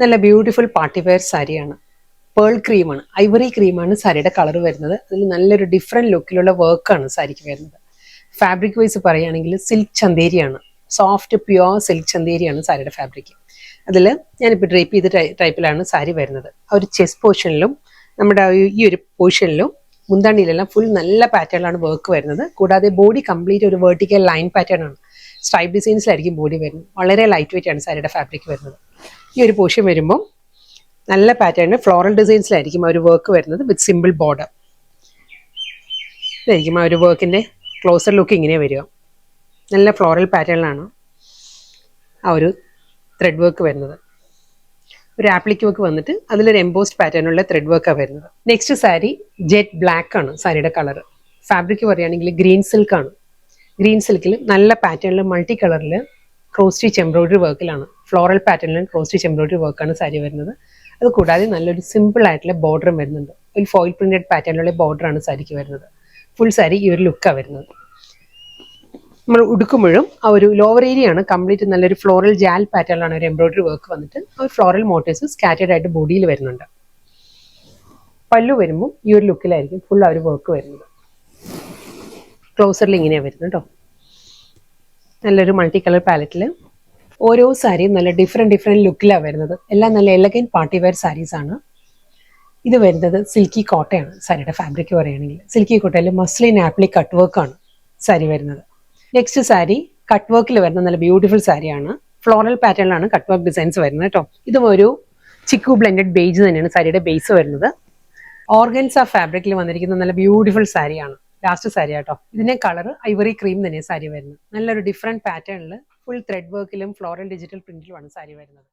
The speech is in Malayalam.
നല്ല ബ്യൂട്ടിഫുൾ പാർട്ടി വെയർ സാരിയാണ്. പേൾ ക്രീമാണ്, ഐവറി ക്രീമാണ് സാരിയുടെ കളർ വരുന്നത്. അതിൽ നല്ലൊരു ഡിഫറെൻറ്റ് ലുക്കിലുള്ള വർക്കാണ് സാരിക്ക് വരുന്നത്. ഫാബ്രിക് വൈസ് പറയുകയാണെങ്കിൽ സിൽക്ക് ചന്തേരിയാണ്, സോഫ്റ്റ് പ്യുവർ സിൽക്ക് ചന്തേരിയാണ് സാരിയുടെ ഫാബ്രിക്. അതിൽ ഞാനിപ്പോൾ ഡ്രേപ്പ് ചെയ്ത ടൈപ്പിലാണ് സാരി വരുന്നത്. ആ ഒരു ചെസ്റ്റ് പോർഷനിലും നമ്മുടെ ഈ ഒരു പോർഷനിലും മുന്താണിയിലെല്ലാം ഫുൾ നല്ല പാറ്റേണിലാണ് വർക്ക് വരുന്നത്. കൂടാതെ ബോഡി കംപ്ലീറ്റ് ഒരു വെർട്ടിക്കൽ ലൈൻ പാറ്റേൺ ആണ്. സ്ട്രൈപ്പ് ഡിസൈൻസിലായിരിക്കും ബോഡി വരുന്നത്. വളരെ ലൈറ്റ് വെയിറ്റ് ആണ് സാരിയുടെ ഫാബ്രിക് വരുന്നത്. ഈ ഒരു പോർഷൻ വരുമ്പോൾ നല്ല പാറ്റേണിന് ഫ്ലോറൽ ഡിസൈൻസിലായിരിക്കും ആ ഒരു വർക്ക് വരുന്നത് വിത്ത് സിമ്പിൾ ബോർഡർ. ഇതായിരിക്കും ആ ഒരു വർക്കിൻ്റെ ക്ലോസർ ലുക്ക് ഇങ്ങനെ വരിക. നല്ല ഫ്ലോറൽ പാറ്റേണിലാണ് ആ ഒരു ത്രെഡ് വർക്ക് വരുന്നത്. ഒരു ആപ്ലിക് വർക്ക് വന്നിട്ട് അതിലൊരു എംബോസ്ഡ് പാറ്റേണുള്ള ത്രെഡ് വർക്കാണ് വരുന്നത്. നെക്സ്റ്റ് സാരി ജെറ്റ് ബ്ലാക്ക് ആണ് സാരിയുടെ കളർ. ഫാബ്രിക് പറയുകയാണെങ്കിൽ ഗ്രീൻ സിൽക്ക് ആണ്. ഗ്രീൻ സിൽക്കിൽ നല്ല പാറ്റേണിൽ മൾട്ടി കളറിൽ ക്രോസ് സ്റ്റിച്ച് എംബ്രോയിഡറി വർക്കിലാണ്, ഫ്ലോറൽ പാറ്റേണിലും ക്രോസ് സ്റ്റിച്ച് എംബ്രോയിഡറി വർക്കാണ് സാരി വരുന്നത്. അത് കൂടാതെ നല്ലൊരു സിമ്പിൾ ആയിട്ടുള്ള ബോർഡറും വരുന്നുണ്ട്. ഒരു ഫോയിൽ പ്രിന്റഡ് പാറ്റേണിലുള്ള ബോർഡറാണ് സാരിക്ക് വരുന്നത്. ഫുൾ സാരി ഈ ഒരു ലുക്കാണ് വരുന്നത്. നമ്മൾ ഉടുക്കുമ്പോഴും ആ ഒരു ലോവർ ഏരിയ ആണ് കംപ്ലീറ്റ് നല്ലൊരു ഫ്ലോറൽ ജാൽ പാറ്റേണിലാണ് ഒരു എംബ്രോയിഡറി വർക്ക് വന്നിട്ട് ആ ഒരു ഫ്ലോറൽ മോട്ടീവ്സ് സ്കാറ്റേഡ് ആയിട്ട് ബോഡിയിൽ വരുന്നുണ്ട്. പല്ലു വരുമ്പോൾ ഈ ഒരു ലുക്കിലായിരിക്കും ഫുൾ ആ ഒരു വർക്ക് വരുന്നത്. ക്ലോസറിൽ ഇങ്ങനെയാണ് വരുന്നത് കേട്ടോ. നല്ലൊരു മൾട്ടി കളർ പാലറ്റിൽ ഓരോ സാരിയും നല്ല ഡിഫറെൻറ്റ് ലുക്കിലാണ് വരുന്നത്. എല്ലാം നല്ല എലഗൻ പാർട്ടി വെയർ സാരീസ് ആണ്. ഇത് വരുന്നത് സിൽക്കി കോട്ടയാണ് സാരിയുടെ ഫാബ്രിക് പറയുകയാണെങ്കിൽ. സിൽക്കി കോട്ടയിൽ മസ്ലിൻ ആപ്ലി കട്ട് വർക്കാണ് സാരി വരുന്നത്. നെക്സ്റ്റ് സാരി കട്ട് വർക്കിൽ വരുന്ന നല്ല ബ്യൂട്ടിഫുൾ സാരിയാണ്. ഫ്ലോറൽ പാറ്റേണിലാണ് കട്ട് വർക്ക് ഡിസൈൻസ് വരുന്നത് കേട്ടോ. ഇതും ഒരു ചിക്കു ബ്ലെൻഡഡ് ബേജ് തന്നെയാണ് സാരിയുടെ ബേസ് വരുന്നത്. ഓർഗൻസ ഫാബ്രിക്കിൽ വന്നിരിക്കുന്ന നല്ല ബ്യൂട്ടിഫുൾ സാരിയാണ്. ലാസ്റ്റ് സാരി കേട്ടോ. ഇതിന്റെ കളർ ഐവറി ക്രീം തന്നെയാണ് സാരി വരുന്നത്. നല്ലൊരു ഡിഫറെൻറ്റ് പാറ്റേണിൽ ഫുൾ ത്രെഡ് വർക്കിലും ഫ്ലോറൽ ഡിജിറ്റൽ പ്രിന്റിലുമാണ് സാരി വരുന്നത്.